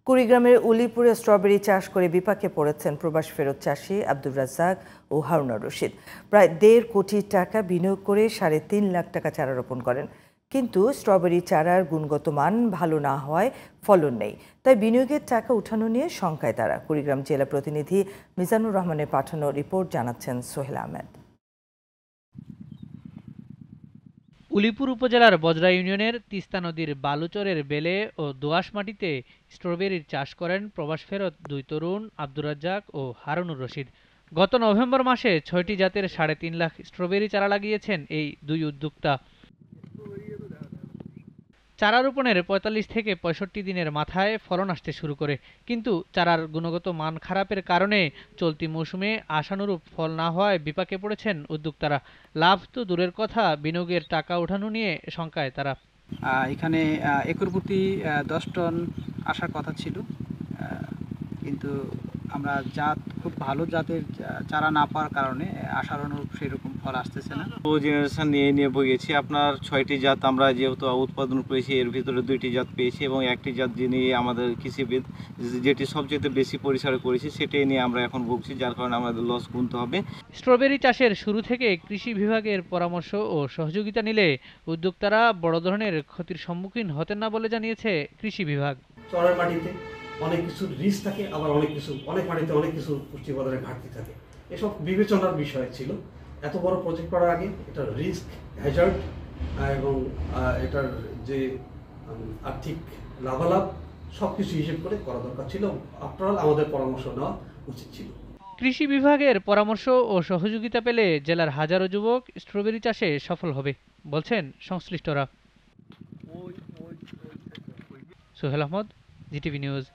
কুড়িগ্রামের উলিপুরে স্ট্রবেরি চাষ করে বিপাকে পড়েছেন প্রবাস ফেরত চাষি আব্দুর রাজ্জাক ও হারুনুর রশিদ। প্রায় ১.৫ কোটি টাকা বিনিয়োগ করে ৩.৫ লাখ টাকা চারা রোপণ করেন, কিন্তু স্ট্রবেরি চারার গুণগত মান ভালো না হওয়ায় ফলন নেই। তাই বিনিয়োগের টাকা উঠানো নিয়ে শঙ্কায় তারা। কুড়িগ্রাম জেলা প্রতিনিধি মিজানুর রহমানের পাঠানো রিপোর্ট জানাচ্ছেন সোহেল আহমেদ। উলিপুর উপজেলার বজরা ইউনিয়নের তিস্তা নদীর বালুচরের বেলে ও দোআঁশ মাটিতে স্ট্রবেরির চাষ করেন প্রবাস ফেরত দুই তরুণ আব্দুর রাজ্জাক ও হারুনুর রশিদ। গত নভেম্বর মাসে ৬টি জাতের ৩.৫ লাখ স্ট্রবেরি চারা লাগিয়েছেন এই দুই উদ্যোক্তা। চারা রোপণের ৪৫ থেকে ৬৫ দিনের মাথায় ফলন আসতে শুরু করে, কিন্তু চারার গুণগত মান খারাপের কারণে চলতি মৌসুমে আশানুরূপ ফল না হওয়ায় বিপাকে পড়েছেন উদ্যোক্তারা। লাভ তো দূরের কথা, বিনিয়োগের টাকা ওঠানো নিয়ে শঙ্কায় তারা। এখানে একর প্রতি ১০ টন আসার কথা ছিল, কিন্তু আমরা খুব ভালো জাতের চারা না পাওয়ার কারণে আশার অনুরূপ সেরকম ফল আসতেছে না। জেনারেশন নিয়ে বইয়েছি। আপনার ৬টি জাত আমরা যেহেতু উৎপাদন করেছি, এর ভিতরে 2টি জাত পেয়েছি এবং একটি জাত যিনি আমাদের কৃষিবিদ যেটি সবচেয়ে বেশি পরিসরে করেছি সেটাই নিয়ে আমরা এখন ভুগছি, যার কারণে আমাদের লস গুনতে হবে। স্ট্রবেরি চাষের শুরু থেকে কৃষি বিভাগের পরামর্শ ও সহযোগিতা নিলে উদ্যোক্তারা বড় ধরনের ক্ষতির সম্মুখীন হতেন না বলে জানিয়েছে কৃষি বিভাগ। চরের মাটিতে অনেক কিছু রিস্ক থাকে, আবার অনেক মাটিতে অনেক কিছু পুষ্টি উপাদানের ঘাটতি থাকে। এসব বিবেচনার বিষয় ছিল। এত বড় প্রজেক্ট করার আগে এটার রিস্ক, হ্যাজার্ড এবং এটার যে আর্থিক লাভালাভ সবকিছু হিসেব করে করা দরকার ছিল। আফটারঅল আমাদের পরামর্শ নেওয়া উচিত ছিল। কৃষি বিভাগের পরামর্শ ও সহযোগিতা পেলে জেলার হাজারো যুবক স্ট্রবেরি চাষে সফল হবে বলছেন সংশ্লিষ্টরা। Sohel Ahmed, GTV news.